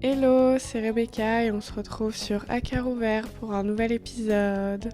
Hello, c'est Rebecca et on se retrouve sur À cœur ouvert pour un nouvel épisode.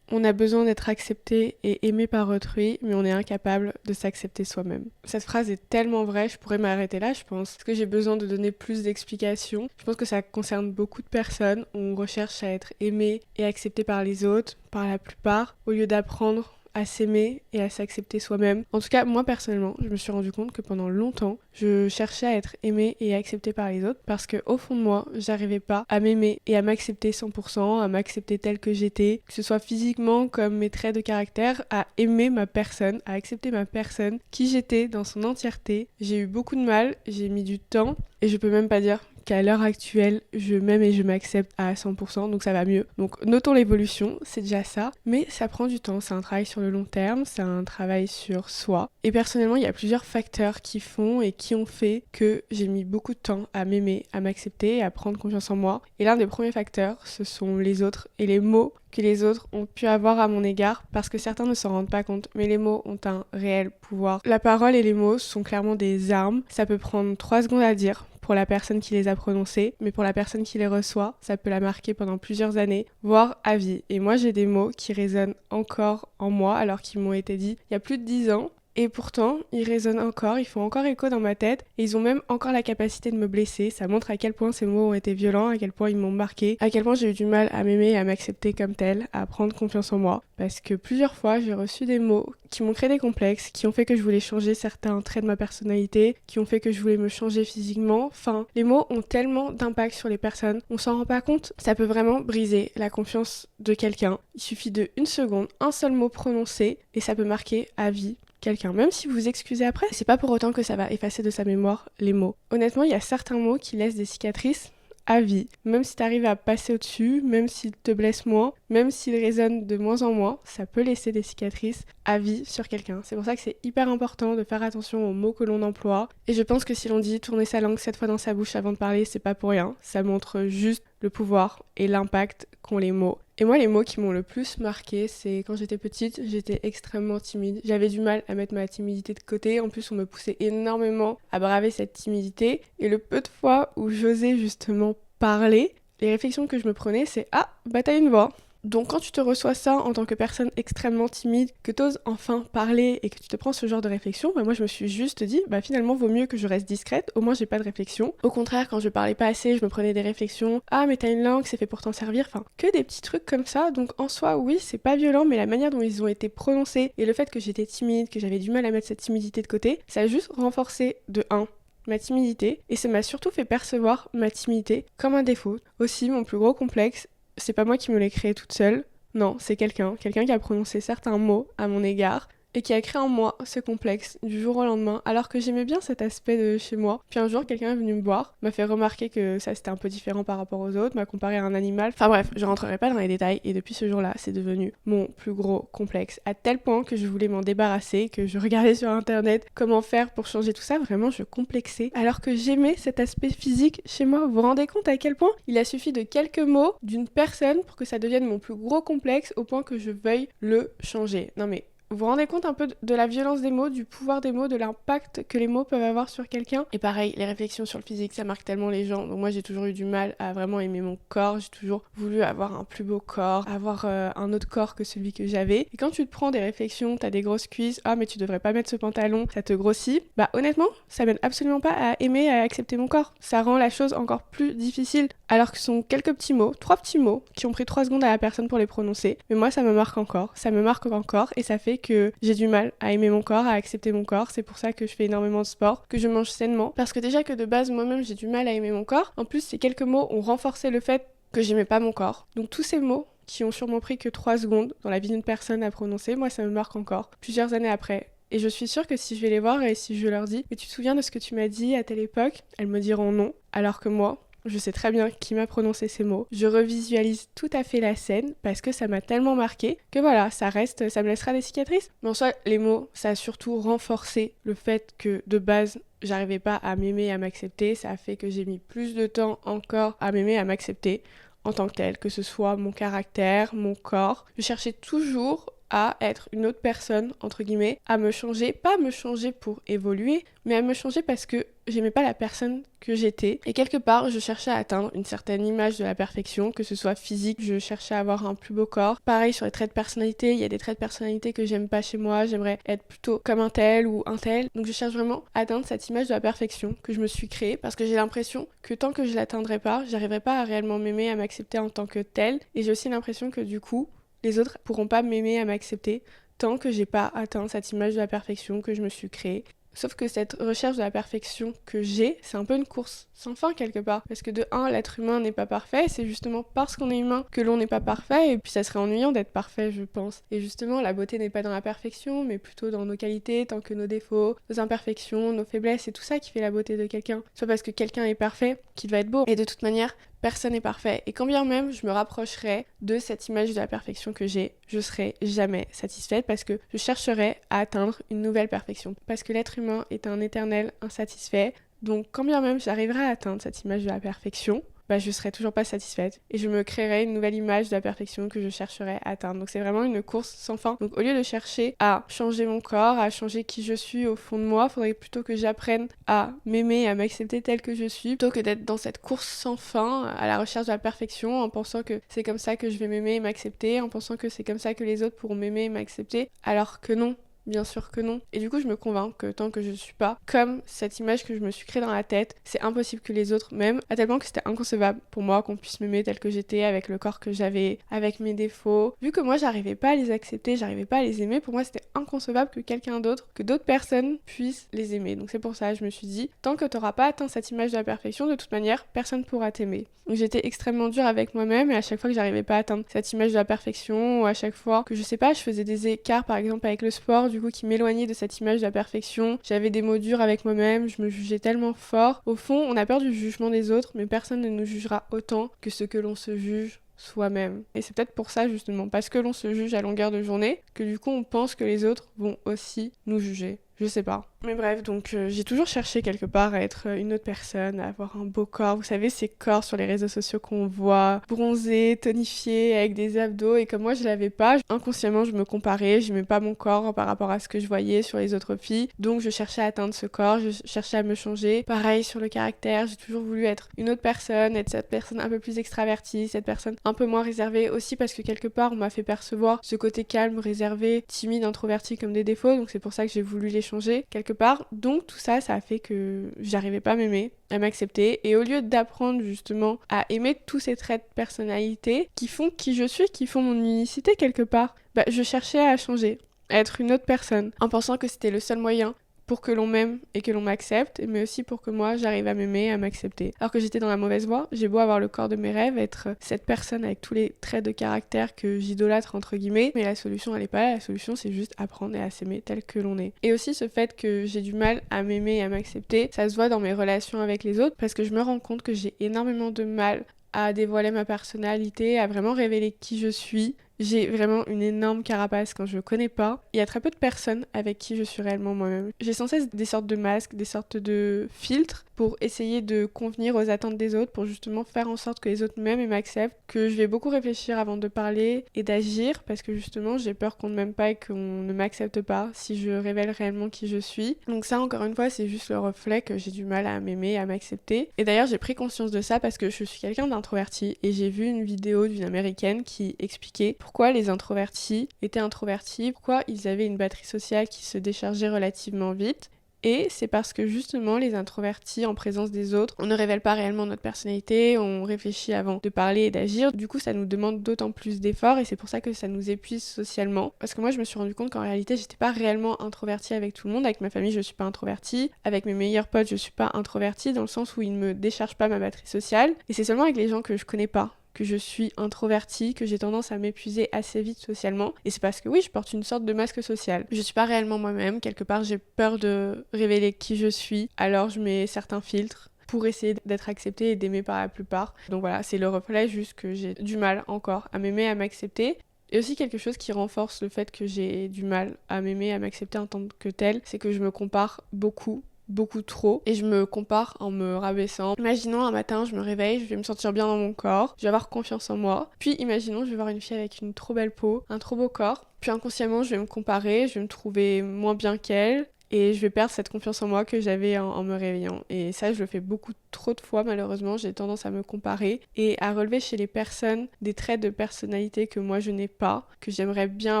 On a besoin d'être accepté et aimé par autrui, mais on est incapable de s'accepter soi-même. Cette phrase est tellement vraie, je pourrais m'arrêter là, je pense. Est-ce que j'ai besoin de donner plus d'explications? Je pense que ça concerne beaucoup de personnes. On recherche à être aimé et accepté par les autres, par la plupart, au lieu d'apprendre à s'aimer et à s'accepter soi-même. En tout cas, moi personnellement, je me suis rendu compte que pendant longtemps, je cherchais à être aimée et acceptée par les autres parce que au fond de moi, j'arrivais pas à m'aimer et à m'accepter 100%, à m'accepter telle que j'étais, que ce soit physiquement comme mes traits de caractère, à aimer ma personne, à accepter ma personne, qui j'étais dans son entièreté. J'ai eu beaucoup de mal, j'ai mis du temps et je peux même pas dire qu'à l'heure actuelle, je m'aime et je m'accepte à 100%, donc ça va mieux. Donc notons l'évolution, c'est déjà ça, mais ça prend du temps, c'est un travail sur le long terme, c'est un travail sur soi. Et personnellement, il y a plusieurs facteurs qui font et qui ont fait que j'ai mis beaucoup de temps à m'aimer, à m'accepter et à prendre confiance en moi. Et l'un des premiers facteurs, ce sont les autres et les mots que les autres ont pu avoir à mon égard, parce que certains ne s'en rendent pas compte, mais les mots ont un réel pouvoir. La parole et les mots sont clairement des armes, ça peut prendre 3 secondes à dire pour la personne qui les a prononcés, mais pour la personne qui les reçoit, ça peut la marquer pendant plusieurs années, voire à vie. Et moi, j'ai des mots qui résonnent encore en moi, alors qu'ils m'ont été dits il y a plus de 10 ans, et pourtant, ils résonnent encore, ils font encore écho dans ma tête, et ils ont même encore la capacité de me blesser. Ça montre à quel point ces mots ont été violents, à quel point ils m'ont marqué, à quel point j'ai eu du mal à m'aimer et à m'accepter comme telle, à prendre confiance en moi. Parce que plusieurs fois, j'ai reçu des mots qui m'ont créé des complexes, qui ont fait que je voulais changer certains traits de ma personnalité, qui ont fait que je voulais me changer physiquement. Enfin, les mots ont tellement d'impact sur les personnes, on s'en rend pas compte. Ça peut vraiment briser la confiance de quelqu'un. Il suffit de 1 seconde, un seul mot prononcé, et ça peut marquer à vie quelqu'un. Même si vous vous excusez après, c'est pas pour autant que ça va effacer de sa mémoire les mots. Honnêtement, il y a certains mots qui laissent des cicatrices à vie. Même si t'arrives à passer au-dessus, même s'il te blesse moins, même s'il résonne de moins en moins, ça peut laisser des cicatrices à vie sur quelqu'un. C'est pour ça que c'est hyper important de faire attention aux mots que l'on emploie. Et je pense que si l'on dit tourner sa langue 7 fois dans sa bouche avant de parler, c'est pas pour rien. Ça montre juste le pouvoir et l'impact qu'ont les mots. Et moi, les mots qui m'ont le plus marqué, c'est quand j'étais petite, j'étais extrêmement timide. J'avais du mal à mettre ma timidité de côté. En plus, on me poussait énormément à braver cette timidité. Et le peu de fois où j'osais justement parler, les réflexions que je me prenais, c'est « Ah, bah t'as une voix ». Donc quand tu te reçois ça en tant que personne extrêmement timide, que t'oses enfin parler et que tu te prends ce genre de réflexion, moi je me suis juste dit, finalement vaut mieux que je reste discrète, au moins j'ai pas de réflexion. Au contraire, quand je parlais pas assez, je me prenais des réflexions, ah mais t'as une langue, c'est fait pour t'en servir, enfin que des petits trucs comme ça. Donc en soi oui, c'est pas violent, mais la manière dont ils ont été prononcés et le fait que j'étais timide, que j'avais du mal à mettre cette timidité de côté, ça a juste renforcé de 1 ma timidité, et ça m'a surtout fait percevoir ma timidité comme un défaut. Aussi, mon plus gros complexe, c'est pas moi qui me l'ai créé toute seule, non, c'est quelqu'un qui a prononcé certains mots à mon égard, et qui a créé en moi ce complexe du jour au lendemain, alors que j'aimais bien cet aspect de chez moi. Puis un jour, quelqu'un est venu me voir, m'a fait remarquer que ça c'était un peu différent par rapport aux autres, m'a comparé à un animal. Enfin bref, je rentrerai pas dans les détails, et depuis ce jour-là, c'est devenu mon plus gros complexe, à tel point que je voulais m'en débarrasser, que je regardais sur internet comment faire pour changer tout ça. Vraiment, je complexais, alors que j'aimais cet aspect physique chez moi. Vous vous rendez compte à quel point il a suffi de quelques mots d'une personne pour que ça devienne mon plus gros complexe, au point que je veuille le changer. Non mais vous vous rendez compte un peu de la violence des mots, du pouvoir des mots, de l'impact que les mots peuvent avoir sur quelqu'un? Et pareil, les réflexions sur le physique, ça marque tellement les gens. Donc moi, j'ai toujours eu du mal à vraiment aimer mon corps. J'ai toujours voulu avoir un plus beau corps, avoir un autre corps que celui que j'avais. Et quand tu te prends des réflexions, t'as des grosses cuisses, ah mais tu devrais pas mettre ce pantalon, ça te grossit. Honnêtement, ça m'aide absolument pas à aimer et à accepter mon corps. Ça rend la chose encore plus difficile. Alors que ce sont quelques petits mots, 3 petits mots, qui ont pris 3 secondes à la personne pour les prononcer. Mais moi, ça me marque encore. Ça me marque encore, et ça fait que j'ai du mal à aimer mon corps, à accepter mon corps. C'est pour ça que je fais énormément de sport, que je mange sainement. Parce que déjà que de base, moi-même, j'ai du mal à aimer mon corps. En plus, ces quelques mots ont renforcé le fait que j'aimais pas mon corps. Donc tous ces mots qui ont sûrement pris que 3 secondes dans la vie d'une personne à prononcer, moi, ça me marque encore, plusieurs années après. Et je suis sûre que si je vais les voir et si je leur dis « Mais tu te souviens de ce que tu m'as dit à telle époque ?» Elles me diront non. Alors que moi, je sais très bien qui m'a prononcé ces mots. Je revisualise tout à fait la scène parce que ça m'a tellement marqué que voilà, ça me laissera des cicatrices. Mais en soi, les mots, ça a surtout renforcé le fait que de base, j'arrivais pas à m'aimer, à m'accepter. Ça a fait que j'ai mis plus de temps encore à m'aimer, à m'accepter en tant que tel, que ce soit mon caractère, mon corps. Je cherchais toujours à être une autre personne, entre guillemets, à me changer, pas à me changer pour évoluer, mais à me changer parce que j'aimais pas la personne que j'étais. Et quelque part, je cherchais à atteindre une certaine image de la perfection, que ce soit physique, je cherchais à avoir un plus beau corps. Pareil sur les traits de personnalité, il y a des traits de personnalité que j'aime pas chez moi, j'aimerais être plutôt comme un tel ou un tel. Donc je cherche vraiment à atteindre cette image de la perfection que je me suis créée, parce que j'ai l'impression que tant que je l'atteindrai pas, j'arriverai pas à réellement m'aimer, à m'accepter en tant que tel. Et j'ai aussi l'impression que du coup, les autres pourront pas m'aimer, à m'accepter, tant que j'ai pas atteint cette image de la perfection que je me suis créée. Sauf que cette recherche de la perfection que j'ai, c'est un peu une course sans fin quelque part. Parce que de un, l'être humain n'est pas parfait, c'est justement parce qu'on est humain que l'on n'est pas parfait, et puis ça serait ennuyant d'être parfait, je pense. Et justement, la beauté n'est pas dans la perfection, mais plutôt dans nos qualités, tant que nos défauts, nos imperfections, nos faiblesses, c'est tout ça qui fait la beauté de quelqu'un. Soit parce que quelqu'un est parfait, qu'il va être beau. Et de toute manière, personne n'est parfait. Et quand bien même je me rapprocherais de cette image de la perfection que j'ai, je serai jamais satisfaite parce que je chercherai à atteindre une nouvelle perfection. Parce que l'être humain est un éternel insatisfait. Donc quand bien même j'arriverai à atteindre cette image de la perfection, je serai toujours pas satisfaite et je me créerai une nouvelle image de la perfection que je chercherai à atteindre. Donc c'est vraiment une course sans fin. Donc au lieu de chercher à changer mon corps, à changer qui je suis au fond de moi, faudrait plutôt que j'apprenne à m'aimer, à m'accepter telle que je suis, plutôt que d'être dans cette course sans fin à la recherche de la perfection, en pensant que c'est comme ça que je vais m'aimer et m'accepter, en pensant que c'est comme ça que les autres pourront m'aimer et m'accepter, alors que non. Bien sûr que non. Et du coup, je me convainc que tant que je suis pas comme cette image que je me suis créée dans la tête, c'est impossible que les autres m'aiment, à tel point que c'était inconcevable pour moi qu'on puisse m'aimer tel que j'étais, avec le corps que j'avais, avec mes défauts. Vu que moi, j'arrivais pas à les accepter, j'arrivais pas à les aimer, pour moi, c'était inconcevable que quelqu'un d'autre, que d'autres personnes puissent les aimer. Donc c'est pour ça que je me suis dit, tant que t'auras pas atteint cette image de la perfection, de toute manière, personne pourra t'aimer. Donc j'étais extrêmement dure avec moi-même, et à chaque fois que j'arrivais pas à atteindre cette image de la perfection, ou à chaque fois que je sais pas, je faisais des écarts par exemple avec le sport, du coup qui m'éloignait de cette image de la perfection, j'avais des mots durs avec moi-même, je me jugeais tellement fort. Au fond, on a peur du jugement des autres, mais personne ne nous jugera autant que ce que l'on se juge soi-même. Et c'est peut-être pour ça justement, parce que l'on se juge à longueur de journée, que du coup on pense que les autres vont aussi nous juger. Je sais pas. Mais bref, donc j'ai toujours cherché quelque part à être une autre personne, à avoir un beau corps. Vous savez, ces corps sur les réseaux sociaux qu'on voit, bronzés, tonifiés, avec des abdos. Et comme moi, je l'avais pas, inconsciemment, je me comparais. J'aimais pas mon corps par rapport à ce que je voyais sur les autres filles. Donc je cherchais à atteindre ce corps, je cherchais à me changer. Pareil sur le caractère, j'ai toujours voulu être une autre personne, être cette personne un peu plus extravertie, cette personne un peu moins réservée. Aussi parce que quelque part, on m'a fait percevoir ce côté calme, réservé, timide, introverti comme des défauts. Donc c'est pour ça que j'ai voulu les changer quelque part. Donc tout ça, ça a fait que j'arrivais pas à m'aimer, à m'accepter. Et au lieu d'apprendre justement à aimer tous ces traits de personnalité qui font qui je suis, qui font mon unicité quelque part, je cherchais à changer, à être une autre personne, en pensant que c'était le seul moyen pour que l'on m'aime et que l'on m'accepte, mais aussi pour que moi j'arrive à m'aimer, à m'accepter. Alors que j'étais dans la mauvaise voie, j'ai beau avoir le corps de mes rêves, être cette personne avec tous les traits de caractère que j'idolâtre entre guillemets, mais la solution elle est pas là, la solution c'est juste apprendre et à s'aimer tel que l'on est. Et aussi ce fait que j'ai du mal à m'aimer et à m'accepter, ça se voit dans mes relations avec les autres, parce que je me rends compte que j'ai énormément de mal à dévoiler ma personnalité, à vraiment révéler qui je suis. J'ai vraiment une énorme carapace quand je me connais pas. Il y a très peu de personnes avec qui je suis réellement moi-même. J'ai sans cesse des sortes de masques, des sortes de filtres pour essayer de convenir aux attentes des autres, pour justement faire en sorte que les autres m'aiment et m'acceptent, que je vais beaucoup réfléchir avant de parler et d'agir, parce que justement j'ai peur qu'on ne m'aime pas et qu'on ne m'accepte pas si je révèle réellement qui je suis. Donc ça encore une fois c'est juste le reflet que j'ai du mal à m'aimer, à m'accepter. Et d'ailleurs j'ai pris conscience de ça parce que je suis quelqu'un d'introverti et j'ai vu une vidéo d'une américaine qui expliquait pourquoi les introvertis étaient introvertis, pourquoi ils avaient une batterie sociale qui se déchargeait relativement vite. Et c'est parce que justement les introvertis en présence des autres, on ne révèle pas réellement notre personnalité, on réfléchit avant de parler et d'agir. Du coup ça nous demande d'autant plus d'efforts et c'est pour ça que ça nous épuise socialement. Parce que moi je me suis rendu compte qu'en réalité j'étais pas réellement introvertie avec tout le monde. Avec ma famille je suis pas introvertie, avec mes meilleurs potes je suis pas introvertie dans le sens où ils ne me déchargent pas ma batterie sociale. Et c'est seulement avec les gens que je connais pas que je suis introvertie, que j'ai tendance à m'épuiser assez vite socialement. Et c'est parce que oui, je porte une sorte de masque social. Je suis pas réellement moi-même, quelque part j'ai peur de révéler qui je suis, alors je mets certains filtres pour essayer d'être acceptée et d'aimer par la plupart. Donc voilà, c'est le reflet juste que j'ai du mal encore à m'aimer, à m'accepter. Et aussi quelque chose qui renforce le fait que j'ai du mal à m'aimer, à m'accepter en tant que telle, c'est que je me compare beaucoup beaucoup trop et je me compare en me rabaissant. Imaginons un matin, je me réveille, je vais me sentir bien dans mon corps, je vais avoir confiance en moi. Puis imaginons, je vais voir une fille avec une trop belle peau, un trop beau corps. Puis inconsciemment, je vais me comparer, je vais me trouver moins bien qu'elle. Et je vais perdre cette confiance en moi que j'avais en me réveillant. Et ça, je le fais beaucoup trop de fois, malheureusement. J'ai tendance à me comparer et à relever chez les personnes des traits de personnalité que moi, je n'ai pas, que j'aimerais bien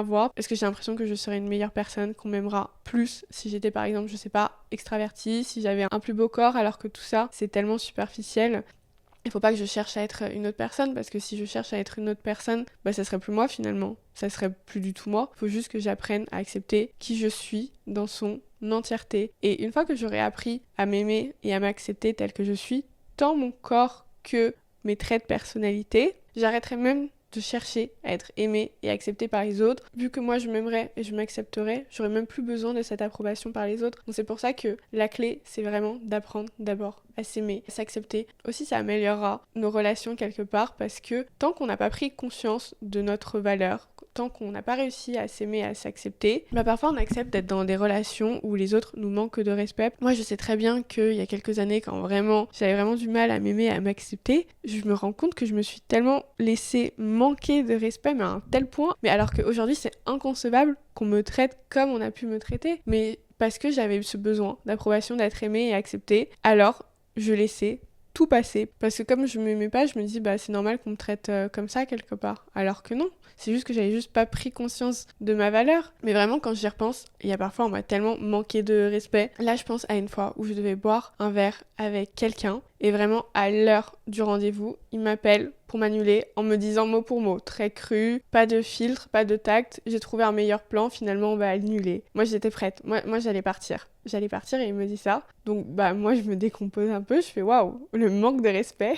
avoir. Parce que j'ai l'impression que je serais une meilleure personne, qu'on m'aimera plus si j'étais, par exemple, je sais pas, extravertie, si j'avais un plus beau corps, alors que tout ça, c'est tellement superficiel. Il faut pas que je cherche à être une autre personne, parce que si je cherche à être une autre personne, ça serait plus moi finalement. Ça serait plus du tout moi. Il faut juste que j'apprenne à accepter qui je suis dans son entièreté. Et une fois que j'aurai appris à m'aimer et à m'accepter tel que je suis, tant mon corps que mes traits de personnalité, j'arrêterai même de chercher à être aimée et acceptée par les autres. Vu que moi je m'aimerais et je m'accepterais, j'aurais même plus besoin de cette approbation par les autres. Donc c'est pour ça que la clé, c'est vraiment d'apprendre d'abord à s'aimer, à s'accepter. Aussi, ça améliorera nos relations quelque part, parce que tant qu'on n'a pas pris conscience de notre valeur, tant qu'on n'a pas réussi à s'aimer, à s'accepter, parfois on accepte d'être dans des relations où les autres nous manquent de respect. Moi, je sais très bien qu'il y a quelques années, quand j'avais vraiment du mal à m'aimer, à m'accepter, je me rends compte que je me suis tellement laissée manquer de respect, mais à un tel point. Mais alors qu'aujourd'hui, c'est inconcevable qu'on me traite comme on a pu me traiter. Mais parce que j'avais eu ce besoin d'approbation, d'être aimée et acceptée, alors je laissais tout passer. Parce que comme je m'aimais pas, je me dis c'est normal qu'on me traite comme ça quelque part. Alors que non. C'est juste que j'avais juste pas pris conscience de ma valeur. Mais vraiment, quand j'y repense, il y a parfois on m'a tellement manqué de respect. Là, je pense à une fois où je devais boire un verre avec quelqu'un. Et vraiment, à l'heure du rendez-vous, il m'appelle pour m'annuler en me disant mot pour mot, très cru, pas de filtre, pas de tact. J'ai trouvé un meilleur plan, finalement on va annuler. Moi, j'étais prête. Moi j'allais partir. J'allais partir et il me dit ça. Donc moi je me décompose un peu, je fais waouh, le manque de respect.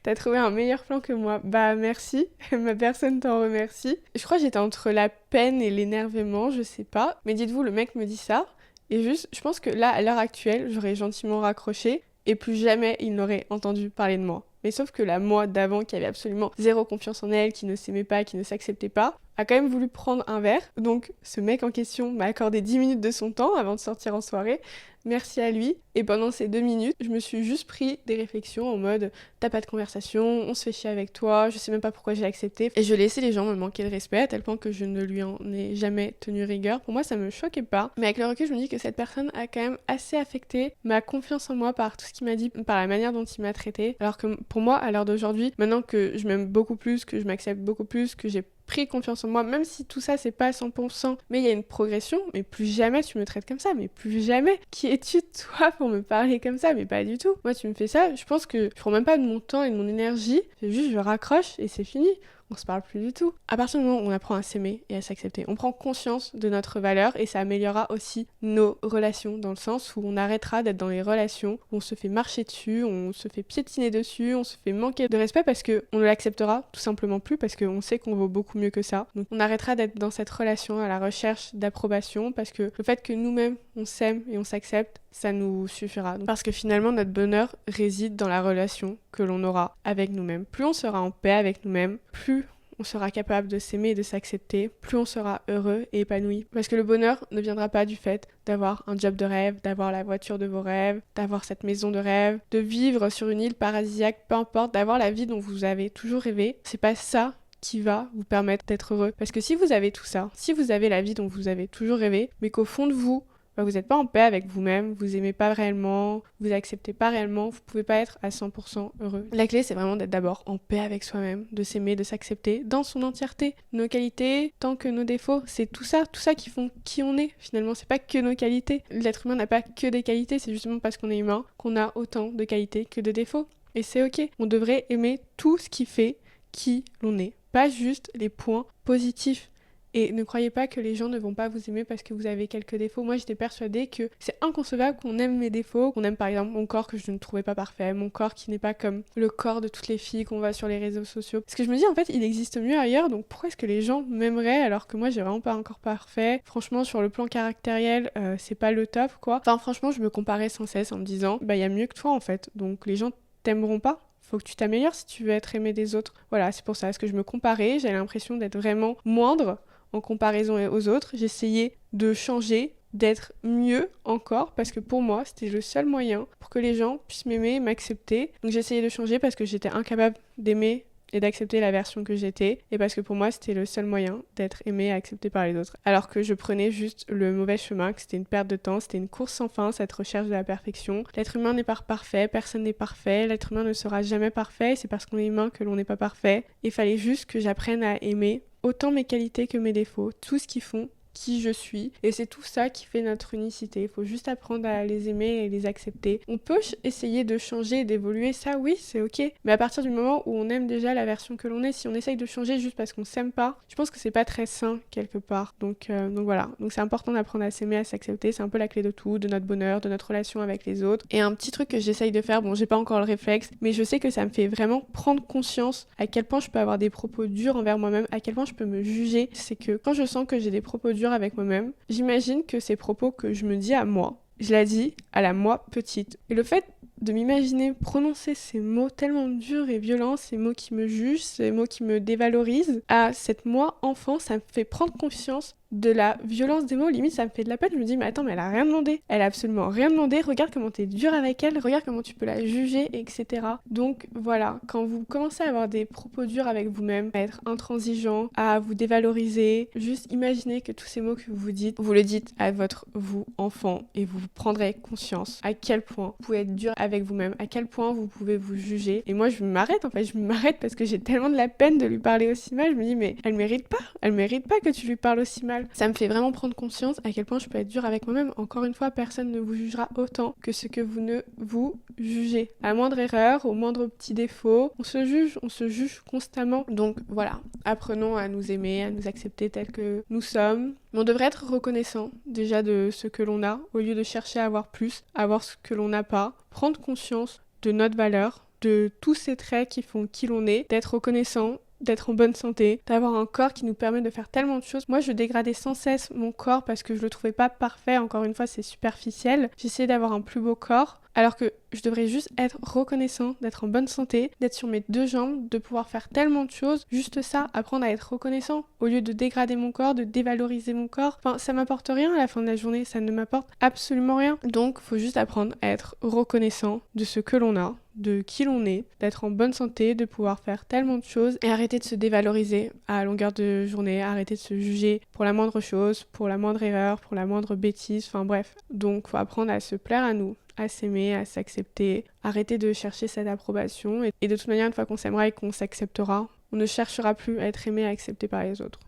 T'as trouvé un meilleur plan que moi. Merci, ma personne t'en remercie. Je crois que j'étais entre la peine et l'énervement, je sais pas. Mais dites-vous, le mec me dit ça. Et juste, je pense que là, à l'heure actuelle, j'aurais gentiment raccroché et plus jamais il n'aurait entendu parler de moi. Mais sauf que la moi d'avant, qui avait absolument zéro confiance en elle, qui ne s'aimait pas, qui ne s'acceptait pas, a quand même voulu prendre un verre. Donc ce mec en question m'a accordé 10 minutes de son temps avant de sortir en soirée. Merci à lui. Et pendant ces 2 minutes, je me suis juste pris des réflexions en mode t'as pas de conversation, on se fait chier avec toi, je sais même pas pourquoi j'ai accepté. Et je laissais les gens me manquer de respect à tel point que je ne lui en ai jamais tenu rigueur. Pour moi, ça me choquait pas. Mais avec le recul, je me dis que cette personne a quand même assez affecté ma confiance en moi par tout ce qu'il m'a dit, par la manière dont il m'a traité. Alors que pour moi, à l'heure d'aujourd'hui, maintenant que je m'aime beaucoup plus, que je m'accepte beaucoup plus, que j'ai pris confiance en moi, même si tout ça c'est pas à 100%, mais il y a une progression, mais plus jamais tu me traites comme ça, mais plus jamais. Qui es-tu toi pour me parler comme ça? Mais pas du tout. Moi tu me fais ça, je pense que je prends même pas de mon temps et de mon énergie, c'est juste je raccroche et c'est fini. On se parle plus du tout. À partir du moment où on apprend à s'aimer et à s'accepter, on prend conscience de notre valeur et ça améliorera aussi nos relations, dans le sens où on arrêtera d'être dans les relations où on se fait marcher dessus, on se fait piétiner dessus, on se fait manquer de respect parce qu'on ne l'acceptera tout simplement plus, parce qu'on sait qu'on vaut beaucoup mieux que ça. Donc on arrêtera d'être dans cette relation à la recherche d'approbation, parce que le fait que nous-mêmes on s'aime et on s'accepte, ça nous suffira. Donc, parce que finalement notre bonheur réside dans la relation que l'on aura avec nous-mêmes. Plus on sera en paix avec nous-mêmes, plus on sera capable de s'aimer et de s'accepter, plus on sera heureux et épanoui. Parce que le bonheur ne viendra pas du fait d'avoir un job de rêve, d'avoir la voiture de vos rêves, d'avoir cette maison de rêve, de vivre sur une île paradisiaque, peu importe, d'avoir la vie dont vous avez toujours rêvé. C'est pas ça qui va vous permettre d'être heureux. Parce que si vous avez tout ça, si vous avez la vie dont vous avez toujours rêvé, mais qu'au fond de vous, vous n'êtes pas en paix avec vous-même, vous aimez pas réellement, vous acceptez pas réellement, vous pouvez pas être à 100% heureux. La clé, c'est vraiment d'être d'abord en paix avec soi-même, de s'aimer, de s'accepter dans son entièreté. Nos qualités, tant que nos défauts, c'est tout ça qui font qui on est. Finalement, c'est pas que nos qualités. L'être humain n'a pas que des qualités, c'est justement parce qu'on est humain qu'on a autant de qualités que de défauts. Et c'est ok. On devrait aimer tout ce qui fait qui l'on est, pas juste les points positifs. Et ne croyez pas que les gens ne vont pas vous aimer parce que vous avez quelques défauts. Moi, j'étais persuadée que c'est inconcevable qu'on aime mes défauts, qu'on aime par exemple mon corps que je ne trouvais pas parfait, mon corps qui n'est pas comme le corps de toutes les filles qu'on voit sur les réseaux sociaux. Parce que je me dis, en fait, il existe mieux ailleurs, donc pourquoi est-ce que les gens m'aimeraient alors que moi, j'ai vraiment pas un corps parfait? Franchement, sur le plan caractériel, c'est pas le top, quoi. Enfin, franchement, je me comparais sans cesse en me disant, il y a mieux que toi, en fait. Donc, les gens t'aimeront pas. Faut que tu t'améliores si tu veux être aimé des autres. Voilà, c'est pour ça. Parce que je me comparais, j'avais l'impression d'être vraiment moindre en comparaison aux autres. J'essayais de changer d'être mieux encore, parce que pour moi, c'était le seul moyen pour que les gens puissent m'aimer, m'accepter. Donc j'essayais de changer parce que j'étais incapable d'aimer et d'accepter la version que j'étais, et parce que pour moi c'était le seul moyen d'être aimé et accepté par les autres, alors que je prenais juste le mauvais chemin, que c'était une perte de temps, c'était une course sans fin, cette recherche de la perfection. L'être humain n'est pas parfait, personne n'est parfait, l'être humain ne sera jamais parfait, c'est parce qu'on est humain que l'on n'est pas parfait. Il fallait juste que j'apprenne à aimer autant mes qualités que mes défauts, tout ce qu'ils font qui je suis, et c'est tout ça qui fait notre unicité. Il faut juste apprendre à les aimer et les accepter. On peut essayer de changer et d'évoluer, ça oui, c'est ok, mais à partir du moment où on aime déjà la version que l'on est, si on essaye de changer juste parce qu'on s'aime pas, je pense que c'est pas très sain quelque part. Donc voilà, donc c'est important d'apprendre à s'aimer, à s'accepter, c'est un peu la clé de tout, de notre bonheur, de notre relation avec les autres. Et un petit truc que j'essaye de faire, bon j'ai pas encore le réflexe, mais je sais que ça me fait vraiment prendre conscience à quel point je peux avoir des propos durs envers moi-même, à quel point je peux me juger. C'est que quand je sens que j'ai des propos durs avec moi-même, j'imagine que ces propos que je me dis à moi, je la dis à la moi petite. Et le fait de m'imaginer prononcer ces mots tellement durs et violents, ces mots qui me jugent, ces mots qui me dévalorisent, à cette moi enfant, ça me fait prendre conscience de la violence des mots. Limite ça me fait de la peine, je me dis mais attends, mais elle a rien demandé, elle a absolument rien demandé, regarde comment t'es dur avec elle, regarde comment tu peux la juger, etc. Donc voilà, quand vous commencez à avoir des propos durs avec vous-même, à être intransigeant, à vous dévaloriser, juste imaginez que tous ces mots que vous dites, vous le dites à votre vous enfant, et vous prendrez conscience à quel point vous pouvez être dur avec vous-même, à quel point vous pouvez vous juger. Et moi je m'arrête, en fait je m'arrête parce que j'ai tellement de la peine de lui parler aussi mal. Je me dis mais elle mérite pas que tu lui parles aussi mal. Ça me fait vraiment prendre conscience à quel point je peux être dure avec moi-même. Encore une fois, personne ne vous jugera autant que ce que vous ne vous jugez. À la moindre erreur, au moindre petit défaut, on se juge constamment. Donc voilà, apprenons à nous aimer, à nous accepter tels que nous sommes. Mais on devrait être reconnaissant déjà de ce que l'on a, au lieu de chercher à avoir plus, à avoir ce que l'on n'a pas. Prendre conscience de notre valeur, de tous ces traits qui font qui l'on est, d'être reconnaissant, d'être en bonne santé, d'avoir un corps qui nous permet de faire tellement de choses. Moi, je dégradais sans cesse mon corps parce que je le trouvais pas parfait. Encore une fois, c'est superficiel. J'essayais d'avoir un plus beau corps, alors que je devrais juste être reconnaissant, d'être en bonne santé, d'être sur mes deux jambes, de pouvoir faire tellement de choses. Juste ça, apprendre à être reconnaissant, au lieu de dégrader mon corps, de dévaloriser mon corps. Enfin, ça m'apporte rien à la fin de la journée, ça ne m'apporte absolument rien. Donc, faut juste apprendre à être reconnaissant de ce que l'on a, de qui l'on est, d'être en bonne santé, de pouvoir faire tellement de choses et arrêter de se dévaloriser à longueur de journée, arrêter de se juger pour la moindre chose, pour la moindre erreur, pour la moindre bêtise, enfin bref. Donc, faut apprendre à se plaire à nous, à s'aimer, à s'accepter, arrêter de chercher cette approbation et de toute manière, une fois qu'on s'aimera et qu'on s'acceptera, on ne cherchera plus à être aimé et accepté par les autres.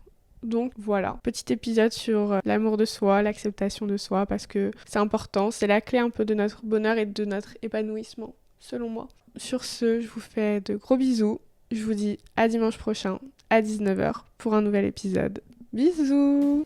Donc voilà, petit épisode sur l'amour de soi, l'acceptation de soi, parce que c'est important, c'est la clé un peu de notre bonheur et de notre épanouissement, selon moi. Sur ce, je vous fais de gros bisous, je vous dis à dimanche prochain, à 19h, pour un nouvel épisode. Bisous!